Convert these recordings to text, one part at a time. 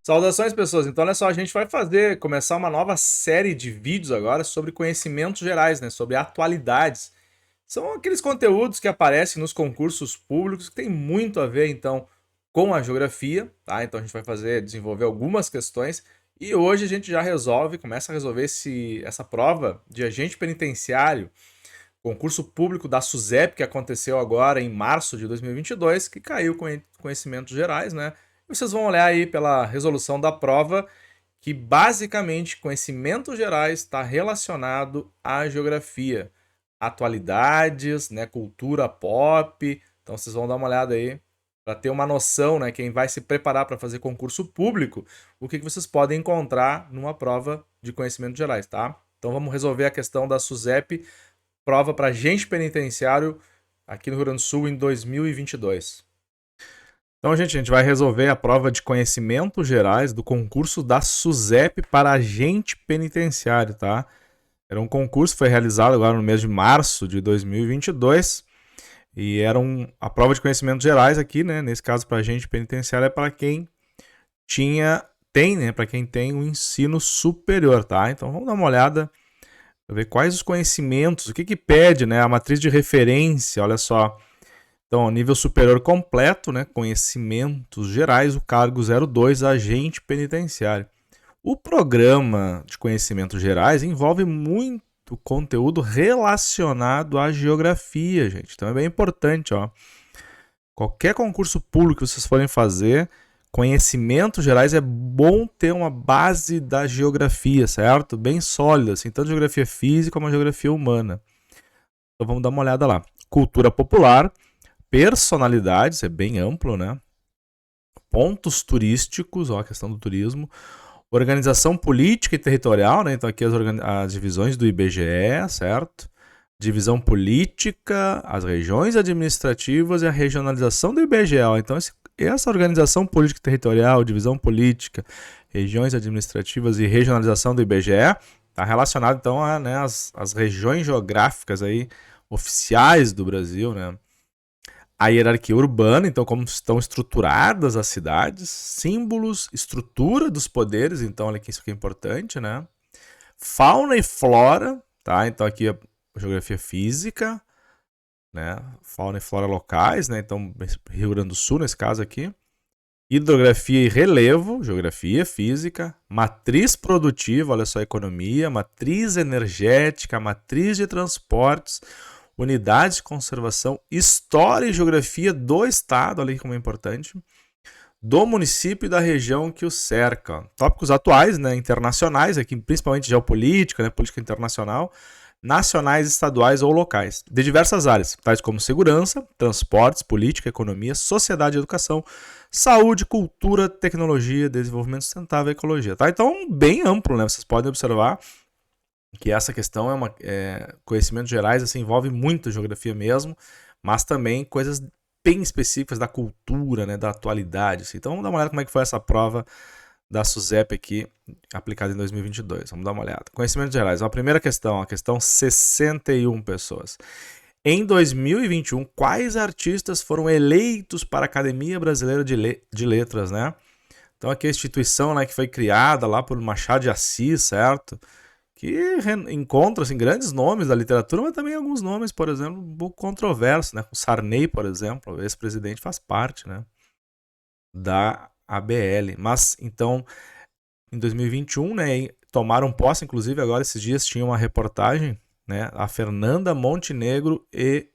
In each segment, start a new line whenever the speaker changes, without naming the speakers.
Saudações, pessoas. Então, olha só, a gente vai começar uma nova série de vídeos agora sobre conhecimentos gerais, né? Sobre atualidades. São aqueles conteúdos que aparecem nos concursos públicos que tem muito a ver, então, com a geografia, tá? Então, a gente vai desenvolver algumas questões e hoje a gente já começa a resolver essa prova de agente penitenciário, concurso público da SUSEP que aconteceu agora em março de 2022, que caiu com conhecimentos gerais, né? E vocês vão olhar aí pela resolução da prova que basicamente conhecimentos gerais está relacionado à geografia, atualidades, né, cultura pop. Então vocês vão dar uma olhada aí para ter uma noção, né, quem vai se preparar para fazer concurso público, o que vocês podem encontrar numa prova de conhecimentos gerais, tá? Então vamos resolver a questão da SUSEP, prova para agente penitenciário aqui no Rio Grande do Sul em 2022. Então, gente, a gente vai resolver a prova de conhecimentos gerais do concurso da SUSEP para agente penitenciário, tá? Era um concurso que foi realizado agora no mês de março de 2022 e a prova de conhecimentos gerais aqui, né? Nesse caso, para agente penitenciário é para quem para quem tem o ensino superior, tá? Então, vamos dar uma olhada para ver quais os conhecimentos, o que pede, né? A matriz de referência, olha só. Então, nível superior completo, né, conhecimentos gerais, o cargo 02, agente penitenciário. O programa de conhecimentos gerais envolve muito conteúdo relacionado à geografia, gente. Então é bem importante, ó. Qualquer concurso público que vocês forem fazer, conhecimentos gerais é bom ter uma base da geografia, certo? Bem sólida, assim, tanto geografia física como a geografia humana. Então vamos dar uma olhada lá. Cultura popular, personalidades, é bem amplo, né? Pontos turísticos, ó, a questão do turismo. Organização política e territorial, né? Então aqui as divisões do IBGE, certo? Divisão política, as regiões administrativas e a regionalização do IBGE. Ó. Então essa organização política e territorial, divisão política, regiões administrativas e regionalização do IBGE está relacionado então a, né, as regiões geográficas aí oficiais do Brasil, né? A hierarquia urbana, então como estão estruturadas as cidades, símbolos, estrutura dos poderes, então olha que isso aqui é importante, né? Fauna e flora, tá? Então aqui a geografia física, né? Fauna e flora locais, né? Então Rio Grande do Sul nesse caso aqui. Hidrografia e relevo, geografia física, matriz produtiva, olha só, economia, matriz energética, matriz de transportes, unidades de conservação, história e geografia do estado, olha como é importante, do município e da região que o cerca. Tópicos atuais, né, internacionais, aqui principalmente geopolítica, né, política internacional, nacionais, estaduais ou locais, de diversas áreas, tais como segurança, transportes, política, economia, sociedade e educação, saúde, cultura, tecnologia, desenvolvimento sustentável e ecologia. Tá? Então, bem amplo, né? Vocês podem observar que essa questão conhecimentos gerais, assim, envolve muito geografia mesmo, mas também coisas bem específicas da cultura, né, da atualidade. Assim. Então vamos dar uma olhada como é que foi essa prova da SUSEP aqui, aplicada em 2022. Vamos dar uma olhada. Conhecimentos gerais. A primeira questão, a questão 61 pessoas. Em 2021, quais artistas foram eleitos para a Academia Brasileira de Letras, né? Então aqui a instituição, né, que foi criada lá por Machado de Assis, certo? Que encontra assim, grandes nomes da literatura, mas também alguns nomes, por exemplo, um pouco controversos, né? O Sarney, por exemplo, o ex-presidente, faz parte, né, da ABL. Mas, então, em 2021, né, tomaram posse, inclusive, agora esses dias tinha uma reportagem, né, a Fernanda Montenegro e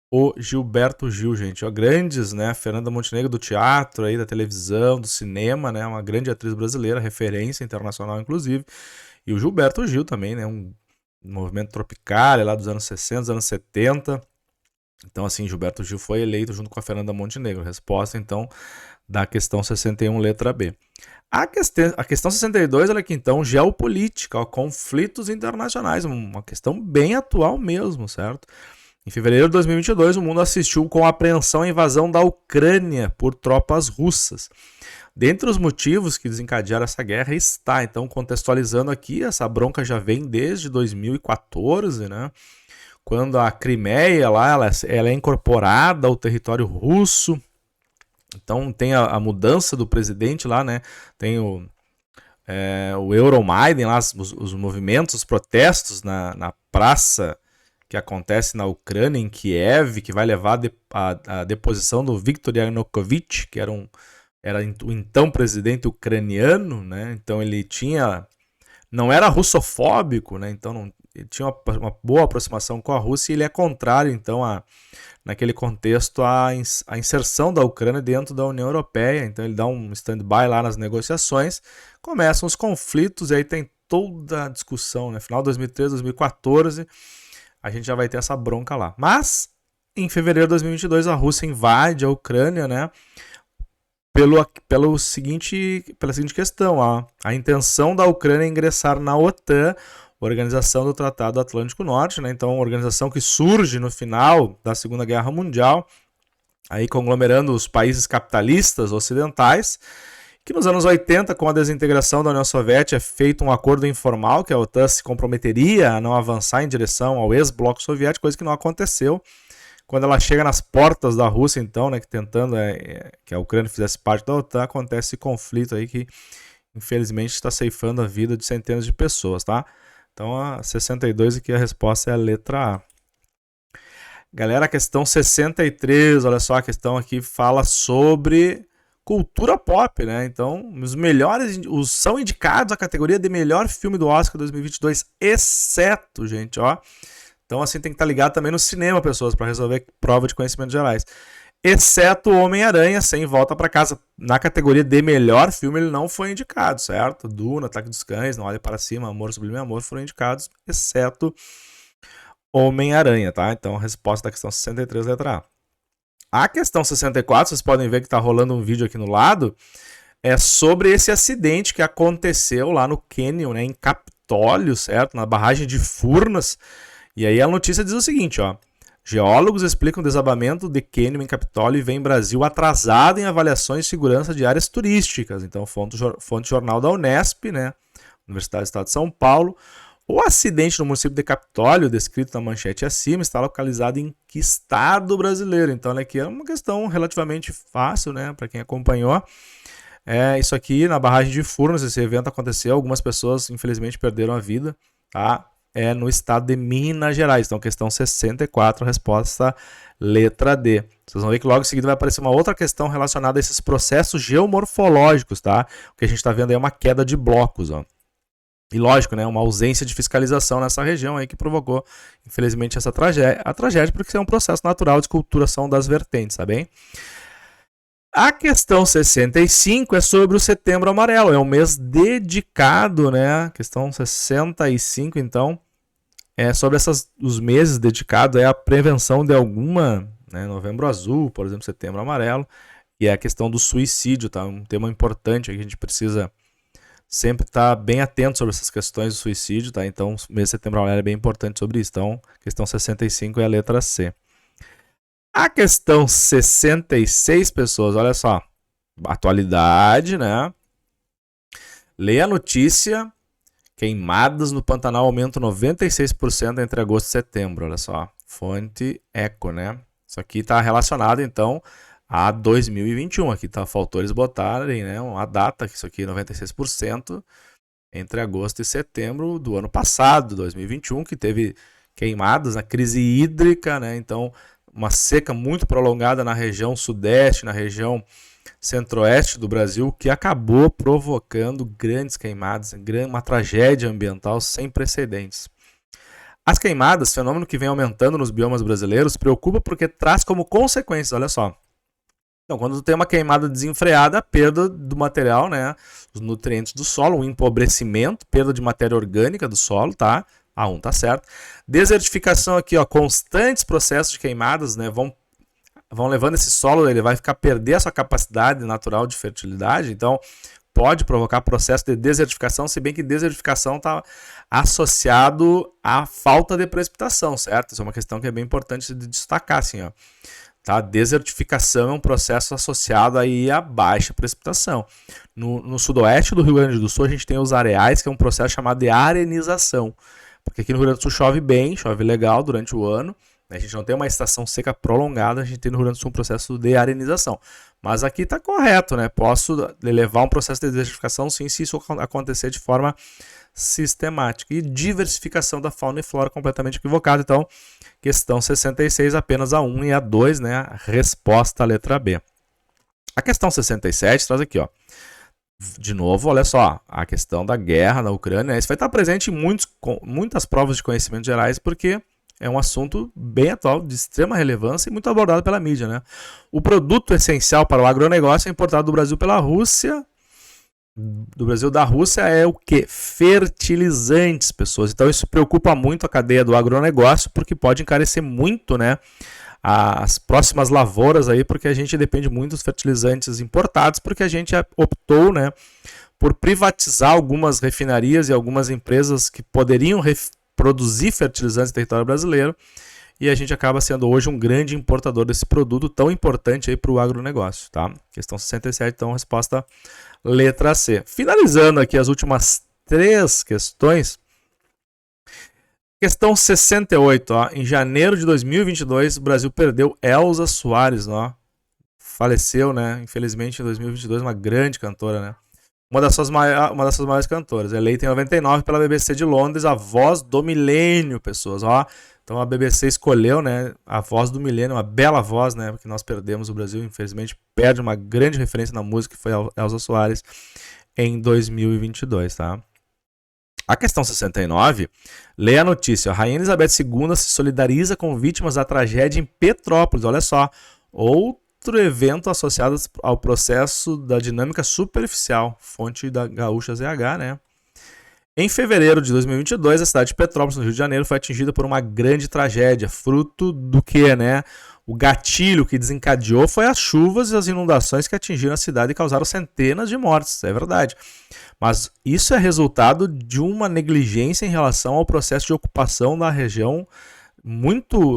o Gilberto Gil, gente. Ó, grandes, né, Fernanda Montenegro do teatro, aí, da televisão, do cinema, né, uma grande atriz brasileira, referência internacional, inclusive. E o Gilberto Gil também, né? Um movimento tropical lá dos anos 60, dos anos 70. Então, assim, Gilberto Gil foi eleito junto com a Fernanda Montenegro. Resposta, então, da questão 61, letra B. A questão 62, olha aqui, então, geopolítica, ó, conflitos internacionais. Uma questão bem atual mesmo, certo? Em fevereiro de 2022, o mundo assistiu com apreensão à invasão da Ucrânia por tropas russas. Dentre os motivos que desencadearam essa guerra está, então, contextualizando aqui, essa bronca já vem desde 2014, né? Quando a Crimeia lá, ela é incorporada ao território russo. Então tem a mudança do presidente lá, né? Tem o Euromaidan lá, os movimentos, os protestos na praça que acontece na Ucrânia, em Kiev, que vai levar a deposição do Viktor Yanukovych, que era o então presidente ucraniano, né? Então ele não era russofóbico, né? Então ele tinha uma boa aproximação com a Rússia, e ele é contrário, então, naquele contexto, a inserção da Ucrânia dentro da União Europeia. Então ele dá um stand-by lá nas negociações, começam os conflitos, e aí tem toda a discussão, né? Final de 2013, 2014, a gente já vai ter essa bronca lá. Mas, em fevereiro de 2022, a Rússia invade a Ucrânia, né? Pela seguinte questão, a intenção da Ucrânia é ingressar na OTAN, Organização do Tratado Atlântico Norte, né? Então, uma organização que surge no final da Segunda Guerra Mundial, aí conglomerando os países capitalistas ocidentais, que nos anos 80, com a desintegração da União Soviética, é feito um acordo informal que a OTAN se comprometeria a não avançar em direção ao ex-bloco soviético, coisa que não aconteceu. Quando ela chega nas portas da Rússia, então, né, tentando que a Ucrânia fizesse parte da OTAN, acontece esse conflito aí que, infelizmente, está ceifando a vida de centenas de pessoas, tá? Então, a 62 aqui, a resposta é a letra A. Galera, a questão 63, olha só, a questão aqui fala sobre cultura pop, né? Então, são indicados à categoria de melhor filme do Oscar 2022, exceto, gente, ó. Então, assim, tem que estar ligado também no cinema, pessoas, para resolver prova de conhecimentos gerais. Exceto Homem-Aranha, Sem Volta para Casa. Na categoria de melhor filme, ele não foi indicado, certo? Duna, Ataque dos Cães, Não Olhe Para Cima, Amor Sublime Amor foram indicados, exceto Homem-Aranha, tá? Então, a resposta da questão 63, letra A. A questão 64, vocês podem ver que está rolando um vídeo aqui no lado, é sobre esse acidente que aconteceu lá no Canyon, né, em Capitólio, certo? Na barragem de Furnas. E aí a notícia diz o seguinte, ó. Geólogos explicam o desabamento de Canyon em Capitólio e vem Brasil atrasado em avaliações de segurança de áreas turísticas. Então, fonte jornal da Unesp, né? Universidade do Estado de São Paulo. O acidente no município de Capitólio, descrito na manchete acima, está localizado em que estado brasileiro? Então, aqui é uma questão relativamente fácil, né? Para quem acompanhou. Isso aqui, na barragem de Furnas, esse evento aconteceu. Algumas pessoas, infelizmente, perderam a vida, tá? No estado de Minas Gerais. Então, questão 64, resposta letra D. Vocês vão ver que logo em seguida vai aparecer uma outra questão relacionada a esses processos geomorfológicos, tá? O que a gente está vendo aí é uma queda de blocos, ó. E lógico, né, uma ausência de fiscalização nessa região aí que provocou, infelizmente, a tragédia, porque é um processo natural de esculturação das vertentes, tá bem? A questão 65 é sobre o Setembro Amarelo, é um mês dedicado, né? Questão 65, então, é sobre os meses dedicados à prevenção de alguma, né? Novembro Azul, por exemplo, Setembro Amarelo, e é a questão do suicídio, tá? Um tema importante, que a gente precisa sempre estar bem atento sobre essas questões do suicídio, tá? Então, o mês de Setembro Amarelo é bem importante sobre isso. Então, questão 65 é a letra C. A questão 66, pessoas, olha só. Atualidade, né? Leia a notícia. Queimadas no Pantanal aumentam 96% entre agosto e setembro. Olha só. Fonte Eco, né? Isso aqui está relacionado, então, a 2021. Aqui faltou eles botarem, né, uma data, que isso aqui é 96% entre agosto e setembro do ano passado, 2021, que teve queimadas na crise hídrica, né? Então, uma seca muito prolongada na região sudeste, na região centro-oeste do Brasil, que acabou provocando grandes queimadas, uma tragédia ambiental sem precedentes. As queimadas, fenômeno que vem aumentando nos biomas brasileiros, preocupa porque traz como consequência, olha só. Então, quando tu tem uma queimada desenfreada, a perda do material, né, os nutrientes do solo, o empobrecimento, perda de matéria orgânica do solo, tá? A1 tá certo. Desertificação aqui, ó, constantes processos de queimadas, né, vão levando esse solo, ele vai perder a sua capacidade natural de fertilidade, então pode provocar processo de desertificação, se bem que desertificação está associado à falta de precipitação, certo? Isso é uma questão que é bem importante de destacar, assim, ó. Tá? Desertificação é um processo associado aí à baixa precipitação. No sudoeste do Rio Grande do Sul, a gente tem os areais, que é um processo chamado de arenização, porque aqui no Rio Grande do Sul chove bem, chove legal durante o ano, A gente não tem uma estação seca prolongada, a gente tem no Rio Grande do Sul um processo de arenização. Mas aqui está correto, né? Posso levar um processo de desertificação, sim, se isso acontecer de forma sistemática. E diversificação da fauna e flora completamente equivocada. Então, questão 66, apenas a 1 e a 2, né? A resposta à letra B. A questão 67 traz aqui, ó. De novo, olha só, a questão da guerra na Ucrânia. Isso vai estar presente em muitas provas de conhecimentos gerais, porque é um assunto bem atual, de extrema relevância e muito abordado pela mídia, né? O produto essencial para o agronegócio é importado do Brasil pela Rússia. Do Brasil da Rússia é o quê? Fertilizantes, pessoas. Então isso preocupa muito a cadeia do agronegócio, porque pode encarecer muito, né, as próximas lavouras aí, porque a gente depende muito dos fertilizantes importados, porque a gente optou, né, por privatizar algumas refinarias e algumas empresas que poderiam produzir fertilizantes no território brasileiro, e a gente acaba sendo hoje um grande importador desse produto tão importante aí para o agronegócio, tá? Questão 67, então, resposta letra C. Finalizando aqui as últimas 3 questões. Questão 68, ó. Em janeiro de 2022, o Brasil perdeu Elza Soares, ó. Faleceu, né? Infelizmente, em 2022, uma grande cantora, né? Uma das suas maiores cantoras, eleita em 99 pela BBC de Londres, a voz do milênio, pessoas, ó. Então a BBC escolheu, né, a voz do milênio, uma bela voz, né, que nós perdemos. O Brasil, infelizmente, perde uma grande referência na música, que foi a Elza Soares, em 2022, tá? A questão 69, lê a notícia. A Rainha Elizabeth II se solidariza com vítimas da tragédia em Petrópolis, olha só, outro evento associado ao processo da dinâmica superficial, fonte da Gaúcha ZH, né? Em fevereiro de 2022, a cidade de Petrópolis, no Rio de Janeiro, foi atingida por uma grande tragédia, fruto do que, né? O gatilho que desencadeou foi as chuvas e as inundações que atingiram a cidade e causaram centenas de mortes, é verdade. Mas isso é resultado de uma negligência em relação ao processo de ocupação da região,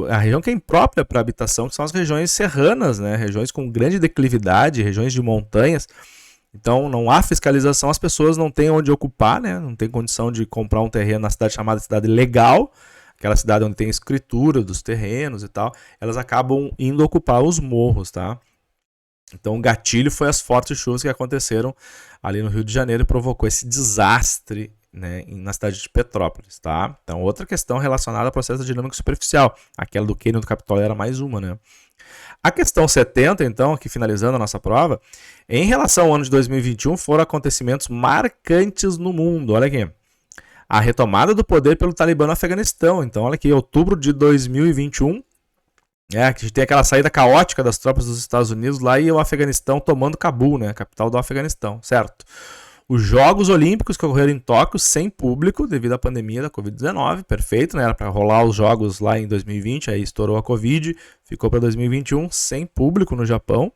a região que é imprópria para habitação, que são as regiões serranas, né? Regiões com grande declividade, regiões de montanhas. Então não há fiscalização, as pessoas não têm onde ocupar, né? Não tem condição de comprar um terreno na cidade chamada cidade legal, aquela cidade onde tem escritura dos terrenos e tal, elas acabam indo ocupar os morros, tá? Então o gatilho foi as fortes chuvas que aconteceram ali no Rio de Janeiro e provocou esse desastre, né, na cidade de Petrópolis, tá? Então outra questão relacionada ao processo dinâmico superficial, aquela do cânion do Capitólio era mais uma, né? A questão 70, então, aqui finalizando a nossa prova, em relação ao ano de 2021, foram acontecimentos marcantes no mundo. Olha aqui. A retomada do poder pelo Talibã no Afeganistão. Então, olha aqui, outubro de 2021, que a gente tem aquela saída caótica das tropas dos Estados Unidos lá e o Afeganistão tomando Cabul, né, capital do Afeganistão, certo? Os Jogos Olímpicos que ocorreram em Tóquio sem público devido à pandemia da Covid-19, perfeito, né? Era para rolar os Jogos lá em 2020, aí estourou a Covid, ficou para 2021 sem público no Japão.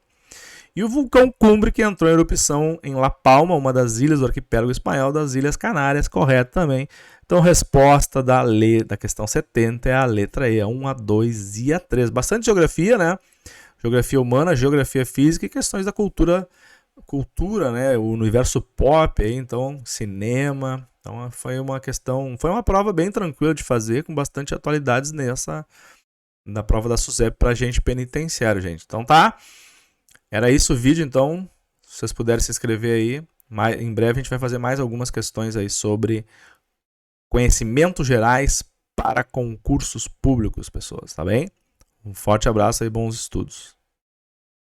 E o vulcão Cumbre que entrou em erupção em La Palma, uma das ilhas do arquipélago espanhol das Ilhas Canárias, correto também. Então, resposta da questão 70 é a letra E, a 1, a 2 e a 3. Bastante geografia, né? Geografia humana, geografia física e questões da cultura, né, o universo pop, aí, então cinema. Então foi uma prova bem tranquila de fazer, com bastante atualidades na prova da SUSEP pra gente penitenciário, gente. Então tá, era isso o vídeo, então se vocês puderem se inscrever aí, em breve a gente vai fazer mais algumas questões aí sobre conhecimentos gerais para concursos públicos, pessoas, tá bem? Um forte abraço e bons estudos.